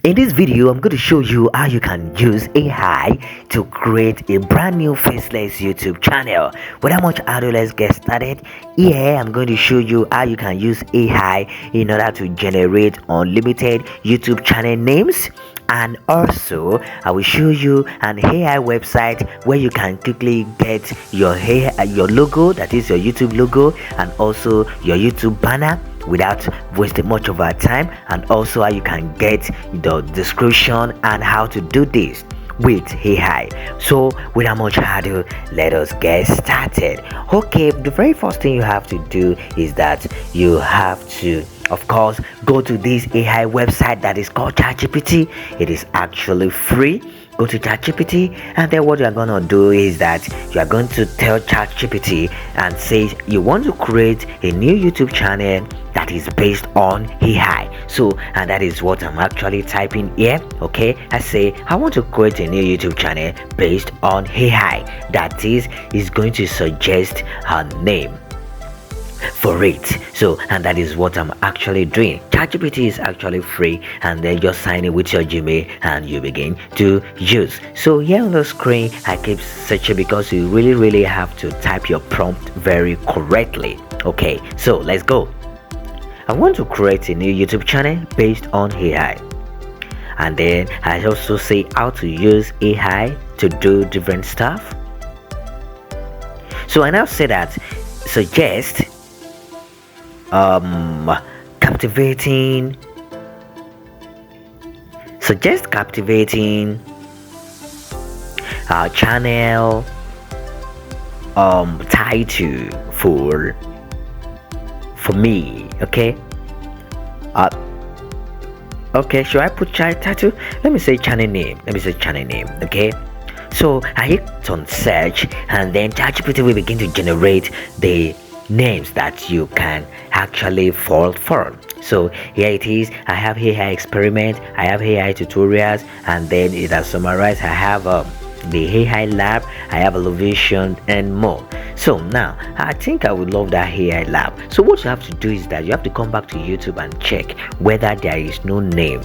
In this video, I'm going to show you how you can use AI to create a brand new faceless YouTube channel. Without much ado, let's get started. Here, I'm going to show you how you can use AI in order to generate unlimited YouTube channel names. And also, I will show you an AI website where you can quickly get your logo, that is your YouTube logo, and also your YouTube banner without wasting much of our time, and also how you can get the description and how to do this with AI. So without much ado, let us get started. Okay, the very first thing you have to do is that you have to, of course, go to this AI website that is called ChatGPT. It is actually free. Go to ChatGPT, and then what you're gonna do is that you are going to tell ChatGPT and say you want to create a new YouTube channel that is based on AI. So, and that is what I'm actually typing here. Okay, I say I want to create a new YouTube channel based on AI. That is going to suggest her name for it. So, and that is what I'm actually doing. ChatGPT is actually free, and then just sign in with your Gmail and you begin to use. So here on the screen, I keep searching because you really have to type your prompt very correctly. Okay, so let's go. I want to create a new YouTube channel based on AI, and then I also say how to use AI to do different stuff. So I now say that suggest captivating channel title for me. Okay, okay, should I put child title? Let me say channel name. Okay, so I hit on search, and then ChatGPT will begin to generate the names that you can actually fall for. So here it is. I have AI experiment, I have AI tutorials, and then it has summarized. I have the AI lab, I have elevation, and more. So now I think I would love that AI lab. So what you have to do is that you have to come back to YouTube and check whether there is no name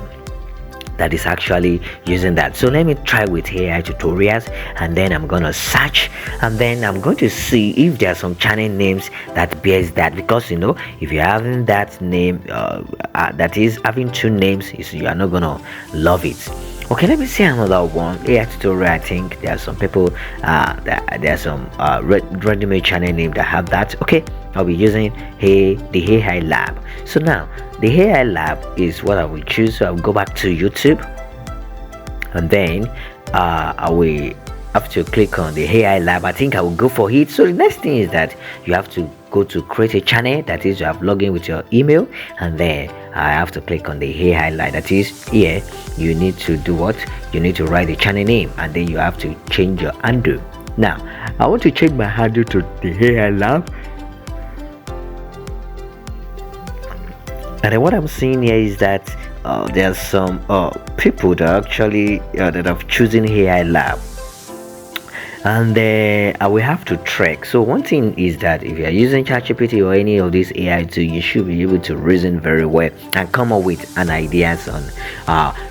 that is actually using that. So let me try with AI tutorials, and then I'm gonna search, and then I'm going to see if there are some channel names that bears that, because you know, if you're having that name that is having two names, you are not gonna love it. Okay, let me see another one. AI tutorial. I think there are some people there are some ready-made channel name that have that. Okay, I'll be using the AI lab. So now the AI lab is what I will choose. So I'll go back to YouTube, and then I will have to click on the AI lab. I think I will go for it. So the next thing is that you have to go to create a channel, that is you have login with your email, and then I have to click on the AI lab. That is here you need to do what? You need to write the channel name, and then you have to change your handle. Now I want to change my handle to the AI lab, and then what I'm seeing here is that there are some people that actually that have chosen AI lab, and I will have to track. So one thing is that if you are using ChatGPT or any of these AI tools, you should be able to reason very well and come up with an ideas on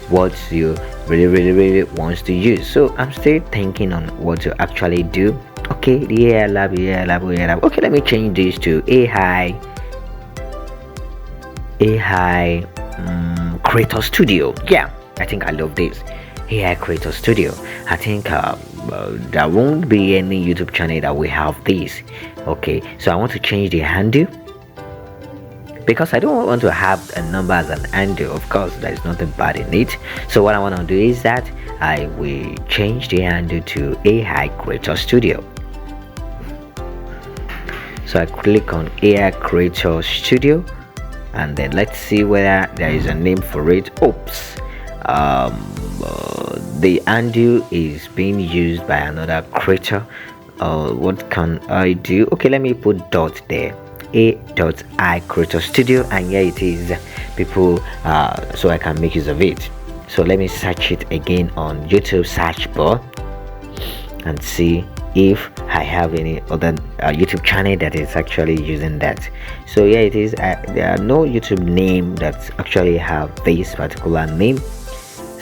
what you really wants to use. So I'm still thinking on what to actually do. Okay, the AI lab. Okay, let me change this to AI Creator Studio. Yeah, I think I love this AI Creator Studio. I think there won't be any YouTube channel that will have this. Okay, so I want to change the handle because I don't want to have a number as an handle. Of course, there is nothing bad in it. So what I want to do is that I will change the handle to AI Creator Studio. So I click on AI Creator Studio, and then let's see whether there is a name for it. Oops, the handle is being used by another creator. What can I do? Okay, let me put dot there, AI Creator Studio, and here it is, people, so I can make use of it. So let me search it again on YouTube search bar and see if I have any other YouTube channel that is actually using that. So yeah, it is there are no YouTube name that actually have this particular name.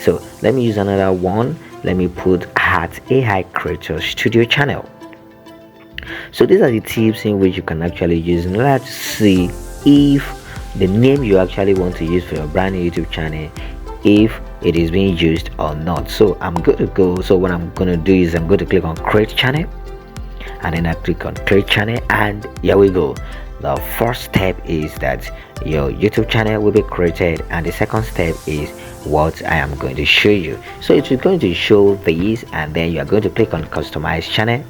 So let me use another one. Let me put at AI Creator Studio channel. So these are the tips in which you can actually use in order to see if the name you actually want to use for your brand new YouTube channel, if it is being used or not. So I'm good to go. So what I'm going to do is I'm going to click on create channel, and then I click on create channel, and here we go. The first step is that your YouTube channel will be created, and the second step is what I am going to show you. So it's going to show these, and then you are going to click on customize channel.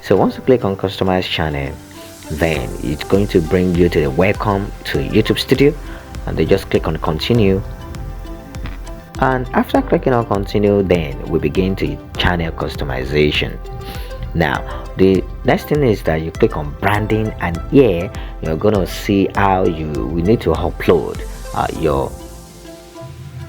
So once you click on customize channel, then it's going to bring you to the welcome to YouTube Studio, and then just click on continue. And after clicking on continue, then we begin to channel customization. Now the next thing is that you click on branding, and here you're gonna see how we need to upload your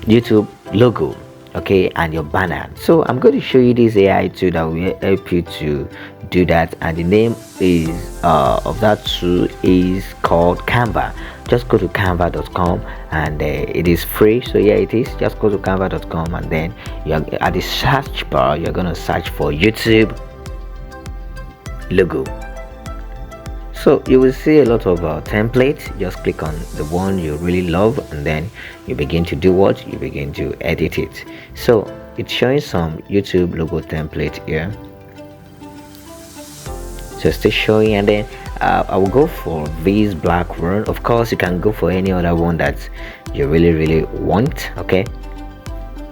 YouTube logo, okay, and your banner. So I'm going to show you this AI tool that will help you to do that, and the name is of that tool is called Canva. Just go to canva.com, and it is free. So yeah, it is. Just go to canva.com, and then you're at the search bar, you're gonna search for YouTube logo. So you will see a lot of templates. Just click on the one you really love, and then you begin to do what? You begin to edit it. So it's showing some YouTube logo template here. So still showing, and then I will go for this black one. Of course, you can go for any other one that you really want. Okay.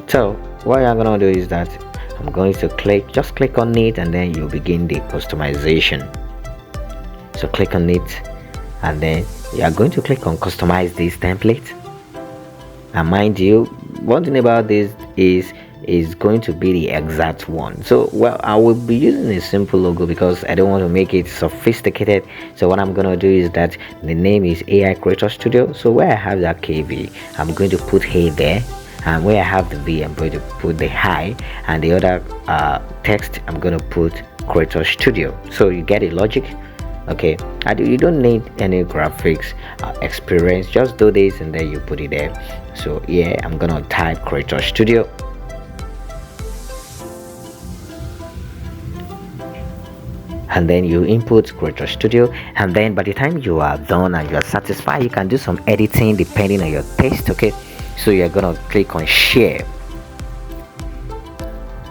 So what I'm gonna do is that I'm going to just click on it, and then you begin the customization. So click on it, and then you are going to click on customize this template. And mind you, one thing about this is going to be the exact one. So well, I will be using a simple logo because I don't want to make it sophisticated. So what I'm gonna do is that the name is AI Creator Studio. So where I have that KV, I'm going to put hey there, and where I have the V, I'm going to put the hi, and the other text I'm going to put Creator Studio. So you get a logic. Okay, you don't need any graphics experience. Just do this, and then you put it there. So yeah, I'm gonna type Creator Studio, and then you input Creator Studio, and then by the time you are done and you are satisfied, you can do some editing depending on your taste. Okay, so you're gonna click on share.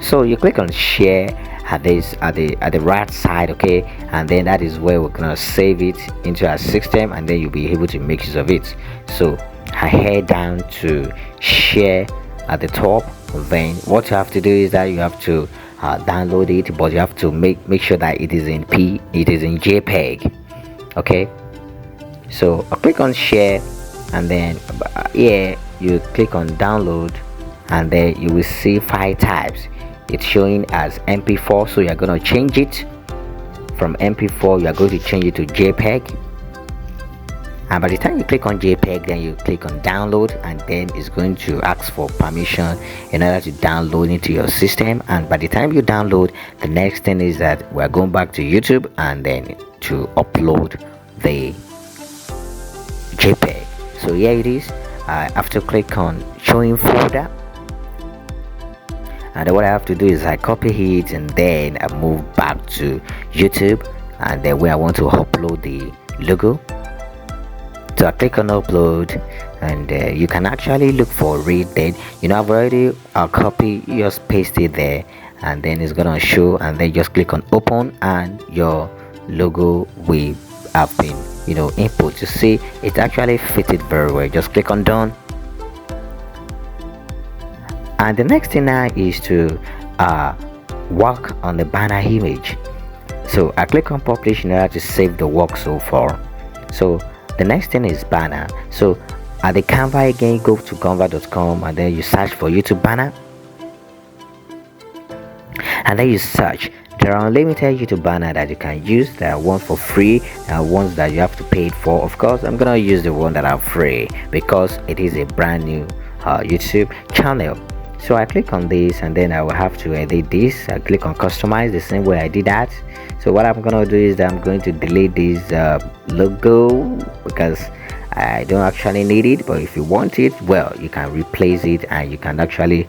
So you click on share at the right side, okay, and then that is where we're gonna save it into our system, and then you'll be able to make use of it. So I head down to share at the top. Then what you have to do is that you have to download it, but you have to make sure that it is in JPEG. Okay, so I click on share, and then here you click on download, and then you will see file types. It's showing as MP4, so you're going to change it from MP4. You are going to change it to JPEG, and by the time you click on JPEG, then you click on download, and then it's going to ask for permission in order to download into your system. And by the time you download, the next thing is that we're going back to YouTube, and then to upload the JPEG. So here it is. I have to click on showing folder, and then what I have to do is I copy it, and then I move back to YouTube, and then where I want to upload the logo. So I click on upload, and you can actually look for it. Then I've already copy, just paste it there, and then it's gonna show, and then just click on open, and your logo will have been input. You see it actually fitted very well. Just click on done. And the next thing now is to work on the banner image. So I click on publish in order to save the work so far. So the next thing is banner. So at the Canva again, go to canva.com, and then you search for YouTube banner, and then you search. There are unlimited YouTube banner that you can use. There are ones for free, there are ones that you have to pay for. Of course, I'm gonna use the one that are free because it is a brand new YouTube channel. So I click on this, and then I will have to edit this. I click on customize the same way I did that. So what I'm gonna do is that I'm going to delete this logo because I don't actually need it, but if you want it, well, you can replace it and you can actually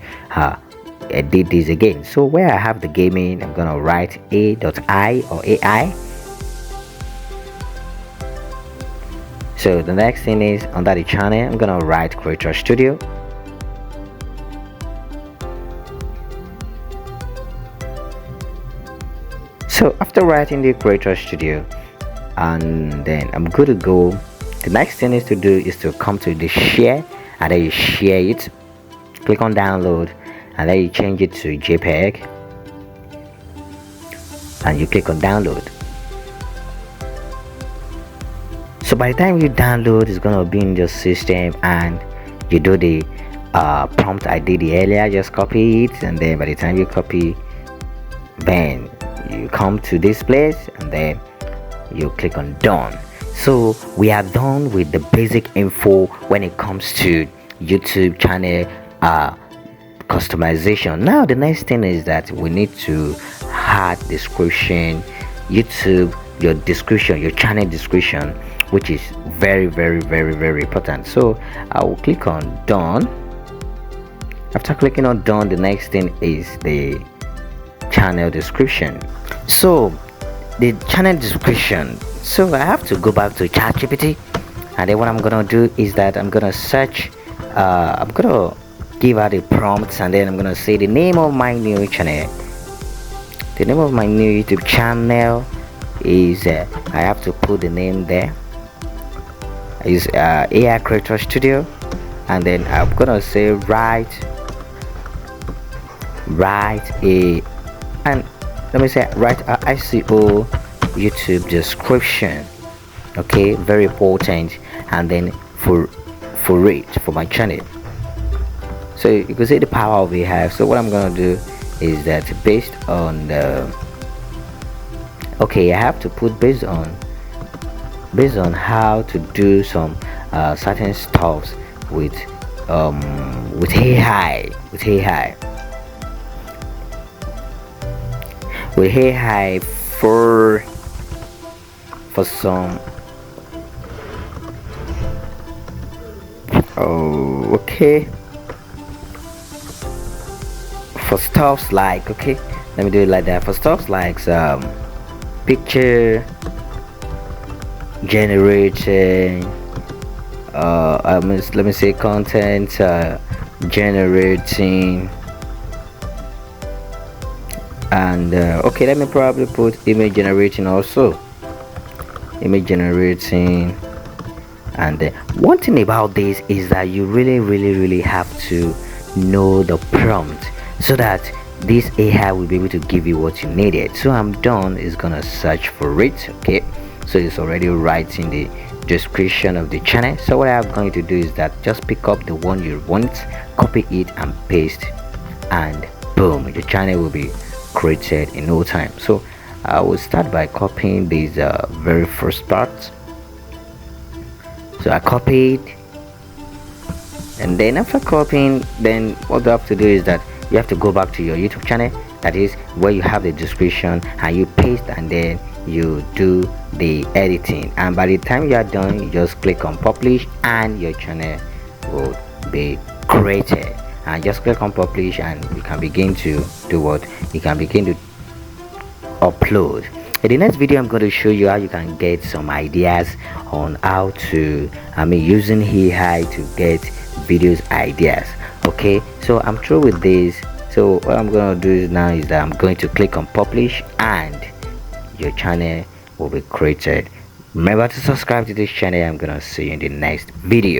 edit this again. So where I have the gaming, I'm gonna write a.i or ai. So the next thing is under the channel, I'm gonna write Creator Studio. So after writing the Creator Studio, and then I'm good to go. The next thing is to do is to come to the share, and then you share it, click on download, and then you change it to JPEG, and you click on download. So by the time you download, it's gonna be in your system, and you do the prompt I did earlier. Just copy it, and then by the time you copy, then you come to this place, and then you click on done. So we are done with the basic info when it comes to YouTube channel customization. Now the next thing is that we need to add description, your description, your channel description, which is very important. So I will click on done. After clicking on done, the next thing is the channel description. So the channel description, so I have to go back to ChatGPT, and then what I'm gonna do is that I'm gonna search, I'm gonna give out the prompts, and then I'm gonna say the name of my new channel. The name of my new YouTube channel is I have to put the name there, is AI Creator Studio, and then I'm gonna say write a, and let me say write a ICO YouTube description. Okay, very important. And then for my channel, so you can see the power we have. So what I'm gonna do is that based on the, okay, I have to put based on how to do some certain stuffs with AI for some, okay, for stuffs like, okay, let me do it like that, for stuffs like some picture generating, let me say content generating, and okay, let me probably put image generating also, image generating. And one thing about this is that you really have to know the prompt, so that this AI will be able to give you what you needed. So I'm done. It's gonna search for it. Okay, so it's already writing the description of the channel. So what I'm going to do is that just pick up the one you want, copy it and paste, and boom, your channel will be created in no time. So I will start by copying this very first part. So I copied, and then after copying, then what you have to do is that you have to go back to your YouTube channel, that is where you have the description, and you paste, and then you do the editing, and by the time you are done, you just click on publish, and your channel will be created. And just click on publish, and you can begin to do what, you can begin to upload. In the next video, I'm going to show you how you can get some ideas on how to, using AI to get videos ideas. Okay, so I'm through with this. So what I'm going to do now is that I'm going to click on publish, and your channel will be created. Remember to subscribe to this channel. I'm going to see you in the next video.